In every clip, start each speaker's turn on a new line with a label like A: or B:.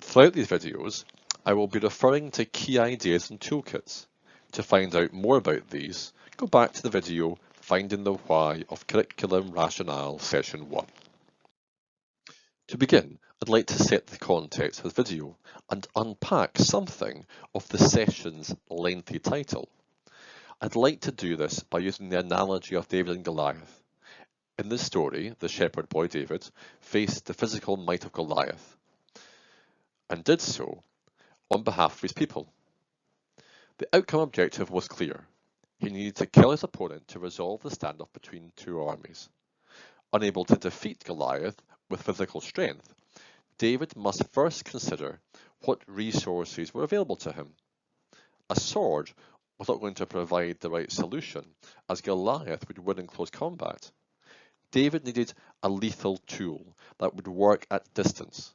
A: Throughout these videos, I will be referring to key ideas and toolkits. To find out more about these, go back to the video Finding the Why of Curriculum Rationale Session 1. To begin, I'd like to set the context of the video and unpack something of the session's lengthy title. I'd like to do this by using the analogy of David and Goliath. In this story, the shepherd boy David faced the physical might of Goliath and did so on behalf of his people. The outcome objective was clear. He needed to kill his opponent to resolve the standoff between two armies. Unable to defeat Goliath with physical strength, David must first consider what resources were available to him. A sword was not going to provide the right solution, as Goliath would win in close combat. David needed a lethal tool that would work at distance.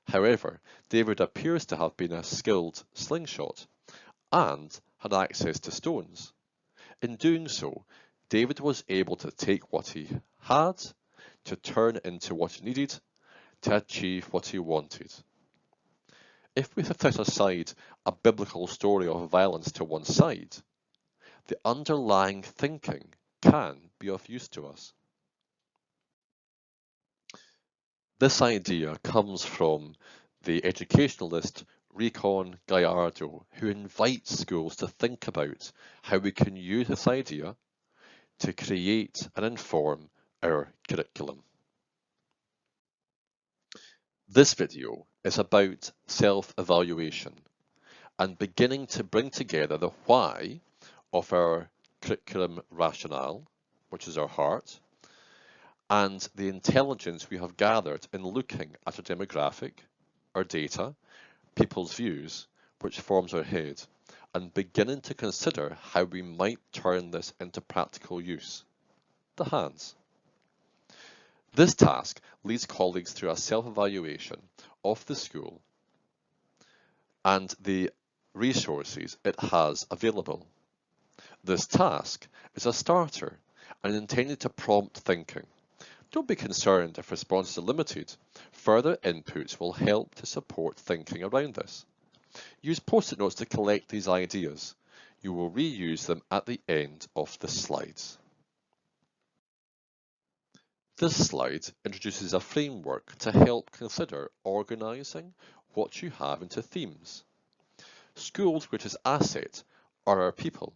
A: However, David appears to have been a skilled slingshot and had access to stones. In doing so, David was able to take what he had to turn into what he needed to achieve what he wanted. If we set aside a biblical story of violence to one side, the underlying thinking can be of use to us. This idea comes from the educationalist Recon Gallardo, who invites schools to think about how we can use this idea to create and inform our curriculum. This video is about self-evaluation and beginning to bring together the why of our curriculum rationale, which is our heart, and the intelligence we have gathered in looking at our demographic, our data, people's views, which forms our head, and beginning to consider how we might turn this into practical use, the hands. This task leads colleagues through a self-evaluation of the school and the resources it has available. This task is a starter and intended to prompt thinking. Don't be concerned if responses are limited. Further inputs will help to support thinking around this. Use post-it notes to collect these ideas. You will reuse them at the end of the slides. This slide introduces a framework to help consider organising what you have into themes. Schools' greatest asset are our people.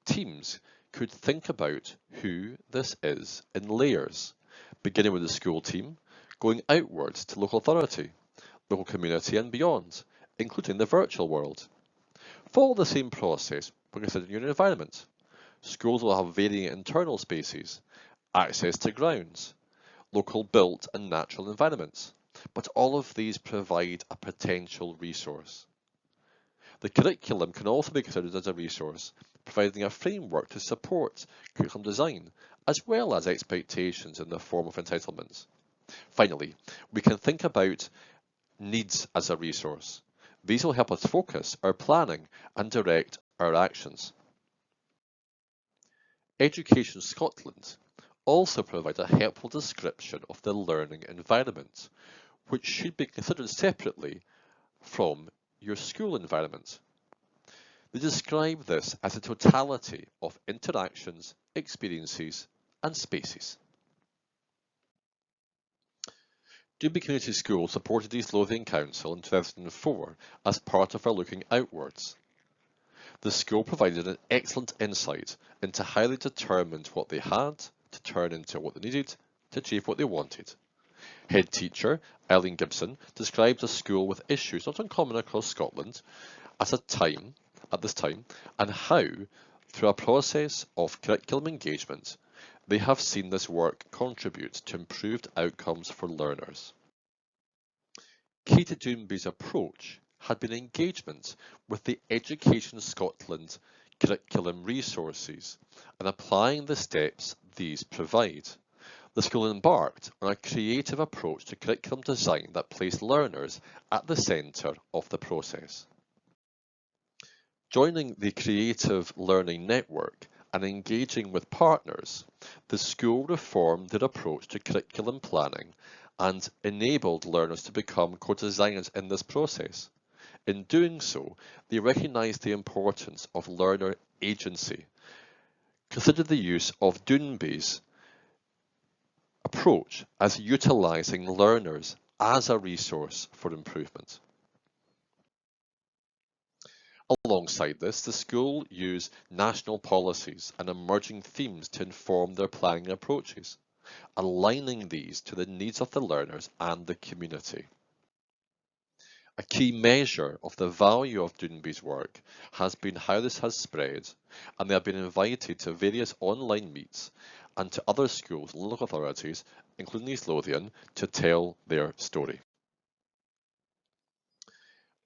A: Teams could think about who this is in layers, beginning with the school team, going outwards to local authority, local community and beyond, including the virtual world. Follow the same process when considering your environment. Schools will have varying internal spaces, access to grounds, local built and natural environments, but all of these provide a potential resource. The curriculum can also be considered as a resource, providing a framework to support curriculum design, as well as expectations in the form of entitlements. Finally, we can think about needs as a resource. These will help us focus our planning and direct our actions. Education Scotland also provides a helpful description of the learning environment, which should be considered separately from your school environment. They describe this as a totality of interactions, experiences, and spaces. Doomby Community School supported East Lothian Council in 2004 as part of our Looking Outwards. The school provided an excellent insight into how they determined what they had to turn into what they needed to achieve what they wanted. Head teacher Eileen Gibson describes a school with issues not uncommon across Scotland at this time, and how, through a process of curriculum engagement, they have seen this work contribute to improved outcomes for learners. Key to Doomby's approach had been engagement with the Education Scotland curriculum resources and applying the steps these provide. The school embarked on a creative approach to curriculum design that placed learners at the centre of the process. Joining the Creative Learning Network and engaging with partners, the school reformed their approach to curriculum planning and enabled learners to become co-designers in this process. In doing so, they recognise the importance of learner agency. Consider the use of Doonby's approach as utilising learners as a resource for improvement. Alongside this, the school use national policies and emerging themes to inform their planning approaches, aligning these to the needs of the learners and the community. A key measure of the value of Doonby's work has been how this has spread, and they have been invited to various online meets and to other schools and local authorities, including East Lothian, to tell their story.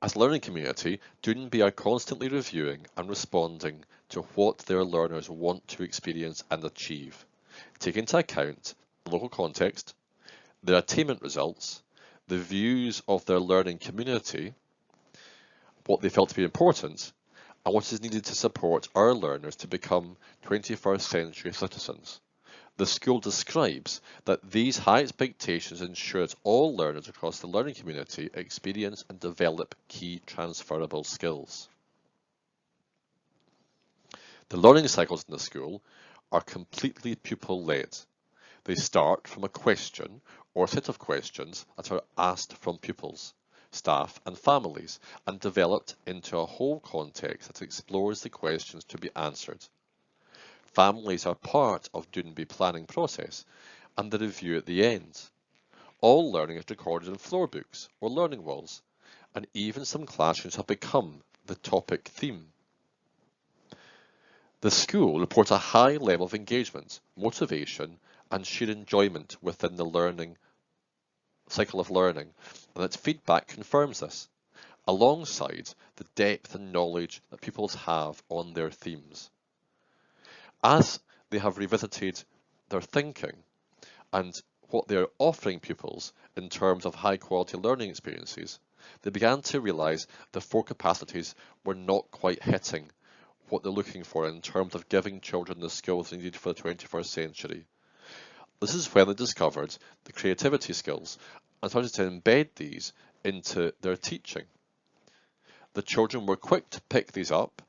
A: As a learning community, Doonby are constantly reviewing and responding to what their learners want to experience and achieve, taking into account the local context, their attainment results, the views of their learning community, what they felt to be important, and what is needed to support our learners to become 21st century citizens. The school describes that these high expectations ensure that all learners across the learning community experience and develop key transferable skills. The learning cycles in the school are completely pupil-led. They start from a question or a set of questions that are asked from pupils, staff and families, and developed into a whole context that explores the questions to be answered. Families are part of Doonby planning process and the review at the end. All learning is recorded in floor books or learning walls, and even some classrooms have become the topic theme. The school reports a high level of engagement, motivation, and sheer enjoyment within the learning cycle of learning, and its feedback confirms this, alongside the depth and knowledge that pupils have on their themes. As they have revisited their thinking and what they are offering pupils in terms of high quality learning experiences, they began to realise the four capacities were not quite hitting what they're looking for in terms of giving children the skills they need for the 21st century. This is when they discovered the creativity skills and started to embed these into their teaching. The children were quick to pick these up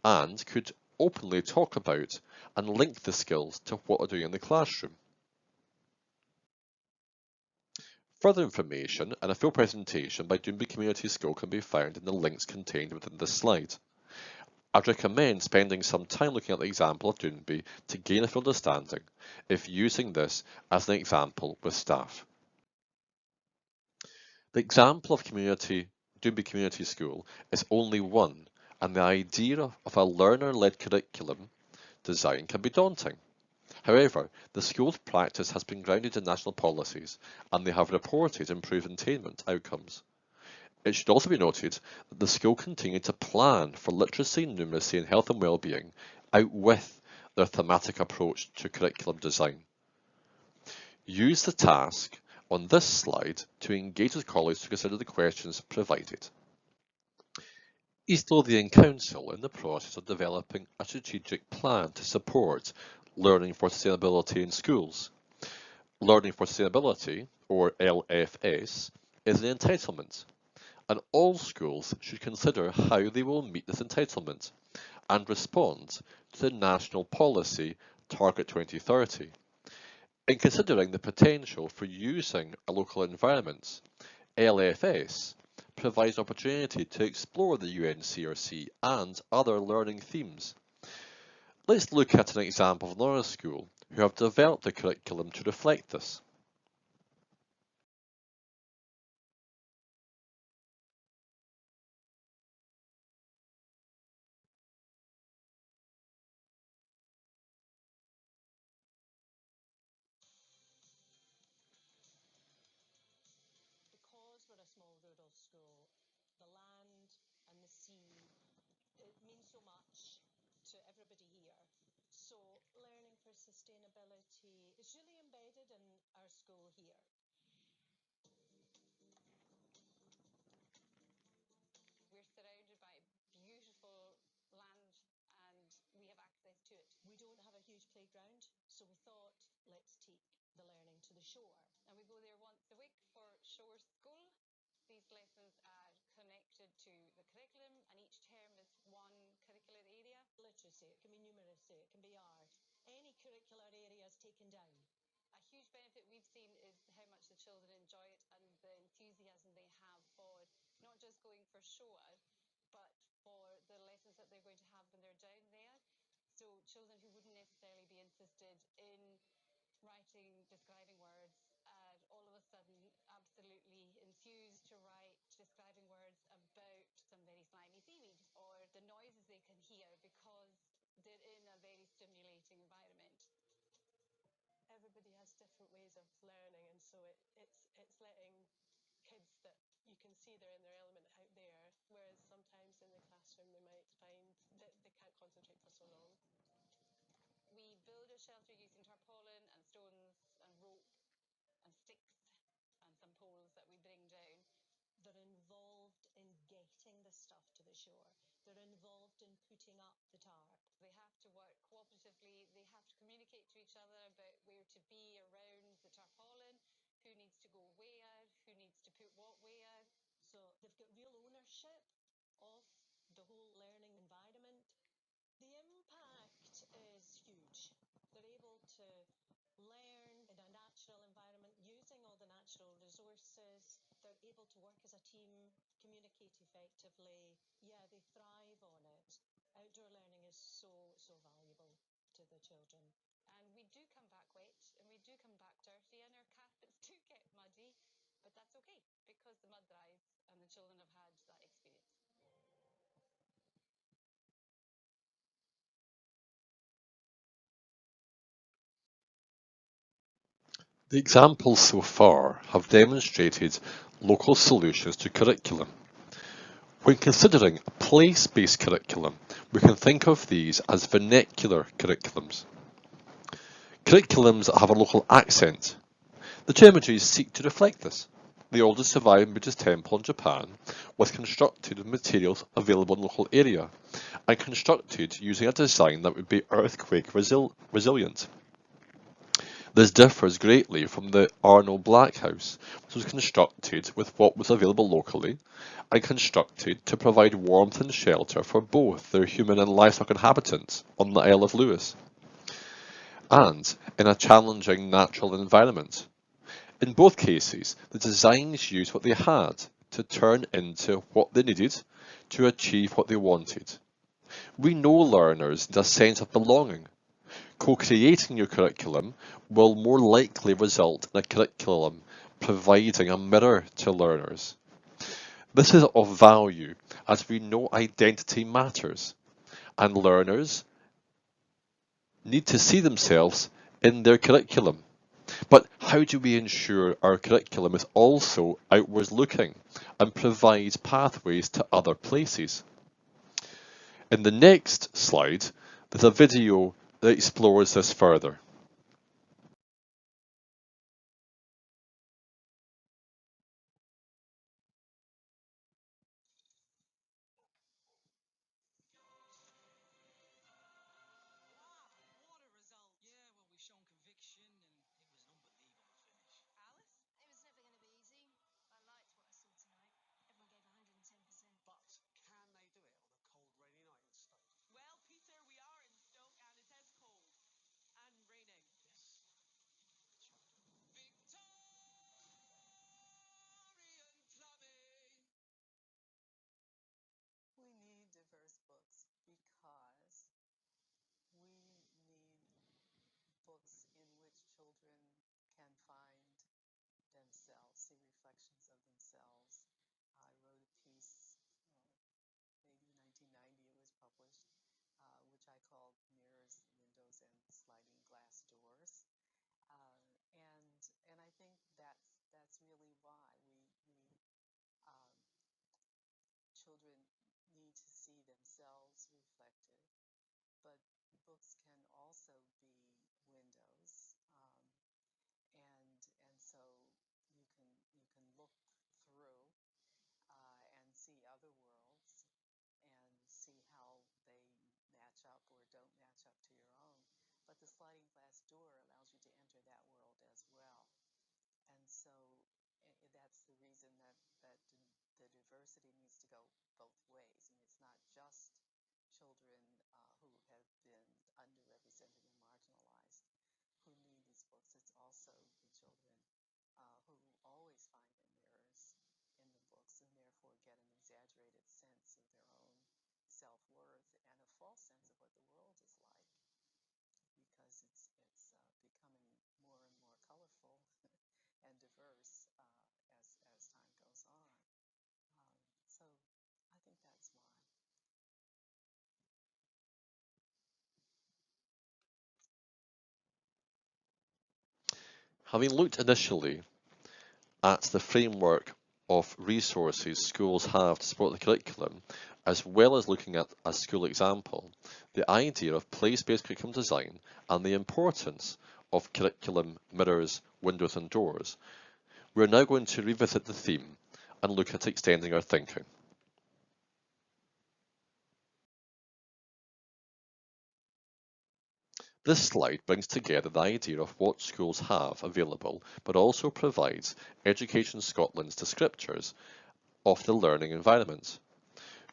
A: and could openly talk about and link the skills to what they're doing in the classroom. Further information and a full presentation by Doonby Community School can be found in the links contained within this slide. I'd recommend spending some time looking at the example of Doonby to gain a full understanding if using this as an example with staff. The example of Doonby Community School is only one, and the idea of a learner-led curriculum design can be daunting. However, the school's practice has been grounded in national policies, and they have reported improved attainment outcomes. It should also be noted that the school continued to plan for literacy, numeracy and health and well-being out with their thematic approach to curriculum design. Use the task on this slide to engage with colleagues to consider the questions provided. East Lothian Council in the process of developing a strategic plan to support learning for sustainability in schools. Learning for Sustainability, or LFS, is an entitlement, and all schools should consider how they will meet this entitlement and respond to the national policy Target 2030. In considering the potential for using a local environments, LFS provides an opportunity to explore the UNCRC and other learning themes. Let's look at an example of another school who have developed a curriculum to reflect this.
B: The week for Shore School, these lessons are connected to the curriculum, and each term is one curricular area.
C: Literacy, it can be numeracy, it can be art. Any curricular area is taken down.
B: A huge benefit we've seen is how much the children enjoy it and the enthusiasm they have for not just going for Shore, but for the lessons that they're going to have when they're down there. So children who wouldn't necessarily be interested in writing describing words are all of a sudden absolutely enthused to write describing words about some very slimy seaweed, or the noises they can hear because they're in a very stimulating environment.
C: Everybody has different ways of learning, and so it's letting kids that you can see they're in their element out there, whereas sometimes in the classroom they might find that they can't concentrate for so long.
B: We build a shelter using tarpaulin and stones and rope and sticks and some poles that we bring down.
C: They're involved in getting the stuff to the shore. They're involved in putting up the tarp.
B: They have to work cooperatively. They have to communicate to each other about where to be around the tarpaulin, who needs to go where, who needs to put what where.
C: So they've got real ownership of the whole learning environment. The impact is huge. They're able to learn in a natural environment using all the natural resources. They're able to work as a team, communicate effectively. Yeah, they thrive on it. Outdoor learning is so valuable to the children.
B: And we do come back wet and we do come back dirty and our carpets do get muddy, but that's okay because the mud dries and the children have had that experience.
A: The examples so far have demonstrated local solutions to curriculum. When considering a place-based curriculum, we can think of these as vernacular curriculums. Curriculums that have a local accent. The term images seek to reflect this. The oldest surviving Buddhist temple in Japan was constructed with materials available in the local area and constructed using a design that would be earthquake resilient. This differs greatly from the Arno Black House, which was constructed with what was available locally and constructed to provide warmth and shelter for both their human and livestock inhabitants on the Isle of Lewis, and in a challenging natural environment. In both cases, the designs used what they had to turn into what they needed to achieve what they wanted. We know learners need a sense of belonging. Co-creating your curriculum will more likely result in a curriculum providing a mirror to learners. This is of value as we know identity matters and learners need to see themselves in their curriculum. But how do we ensure our curriculum is also outwards looking and provides pathways to other places? In the next slide, there's a video that explores this further.
D: We need diverse books because we need books in which children can find themselves, see reflections of themselves. I wrote a piece, maybe 1990 it was published, which I called Mirrors, Windows, and Sliding Glass Doors. And I think that's really why um, children need to see themselves reflected. But books can also be windows, and so you can look through and see other worlds and see how they match up or don't match up to your own. But the sliding glass door allows you to enter that world as well. And so the diversity needs to go both ways. I mean, it's not just children who have been underrepresented and marginalized who need these books. It's also the children who always find their mirrors in the books and therefore get an exaggerated sense of their own self-worth and a false sense of what the world is like because it's becoming more and more colorful and diverse as time goes on. So I think that's why.
A: Having looked initially at the framework of resources schools have to support the curriculum, as well as looking at a school example, the idea of place-based curriculum design and the importance of curriculum mirrors, windows and doors, we're now going to revisit the theme and look at extending our thinking. This slide brings together the idea of what schools have available, but also provides Education Scotland's descriptors of the learning environment.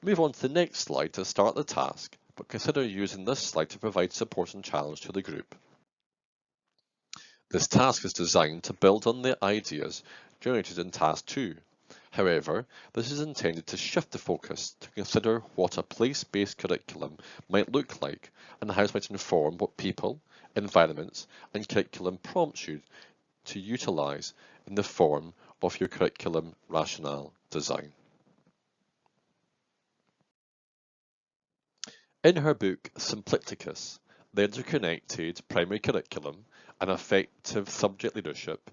A: Move on to the next slide to start the task, but consider using this slide to provide support and challenge to the group. This task is designed to build on the ideas generated in Task 2. However, this is intended to shift the focus to consider what a place-based curriculum might look like and how it might inform what people, environments and curriculum prompts you to utilise in the form of your curriculum rationale design. In her book Simplicticus, The Interconnected Primary Curriculum and Effective Subject Leadership,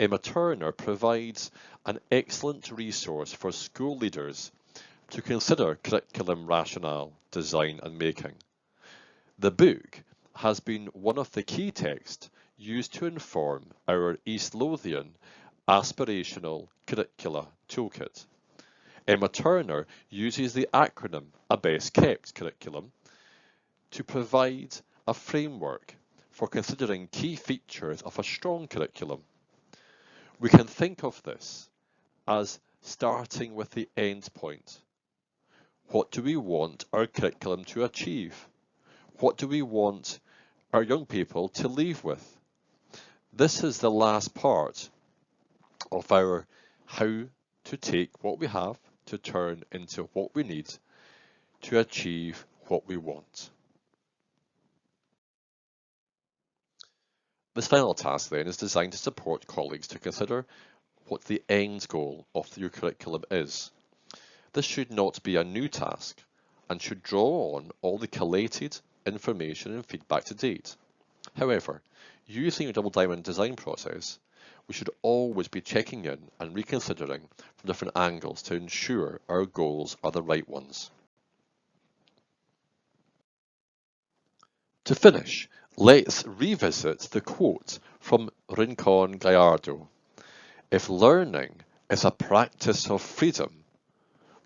A: Emma Turner provides an excellent resource for school leaders to consider curriculum rationale, design and making. The book has been one of the key texts used to inform our East Lothian Aspirational Curricula Toolkit. Emma Turner uses the acronym A Best Kept Curriculum to provide a framework for considering key features of a strong curriculum. We can think of this as starting with the end point. What do we want our curriculum to achieve? What do we want our young people to leave with? This is the last part of our how to take what we have to turn into what we need to achieve what we want. This final task then is designed to support colleagues to consider what the end goal of your curriculum is. This should not be a new task and should draw on all the collated information and feedback to date. However, using a double diamond design process, we should always be checking in and reconsidering from different angles to ensure our goals are the right ones. To finish, let's revisit the quote from Rincon Gallardo. If learning is a practice of freedom,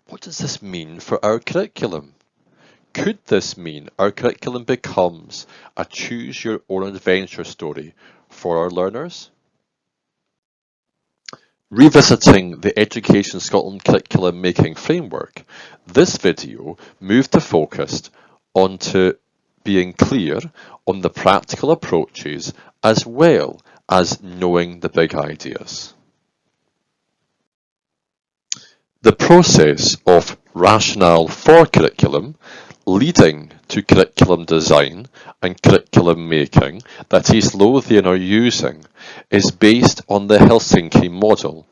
A: what does this mean for our curriculum? Could this mean our curriculum becomes a choose-your-own-adventure story for our learners? Revisiting the Education Scotland curriculum making framework, this video moved the focus onto being clear on the practical approaches as well as knowing the big ideas. The process of rationale for curriculum leading to curriculum design and curriculum making that East Lothian are using is based on the Helsinki model.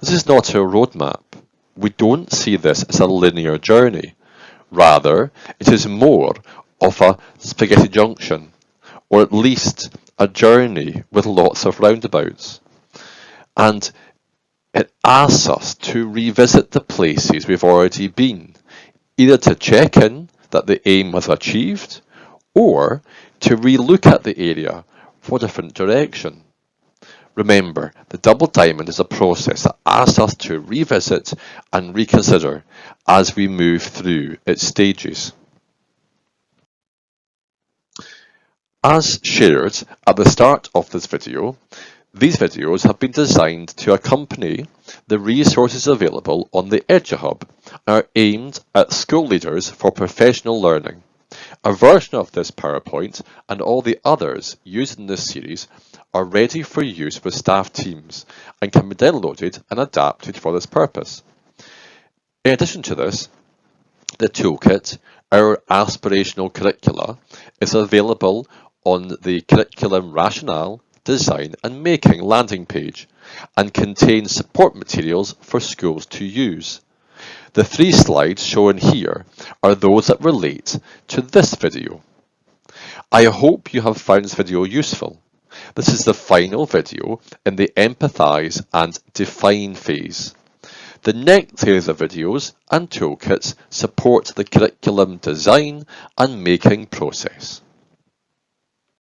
A: This is not a roadmap. We don't see this as a linear journey. Rather, it is more of a spaghetti junction, or at least a journey with lots of roundabouts. And it asks us to revisit the places we've already been, either to check in that the aim was achieved, or to relook at the area for a different direction. Remember, the double diamond is a process that asks us to revisit and reconsider as we move through its stages. As shared at the start of this video, These videos have been designed to accompany the resources available on the EduHub and are aimed at school leaders for professional learning. A version of this PowerPoint and all the others used in this series are ready for use with staff teams and can be downloaded and adapted for this purpose. In addition to this, the toolkit, our aspirational curricula, is available on the Curriculum Rationale, Design and Making landing page and contains support materials for schools to use. The 3 slides shown here are those that relate to this video. I hope you have found this video useful. This is the final video in the Empathise and Define phase. The next series of videos and toolkits support the curriculum design and making process.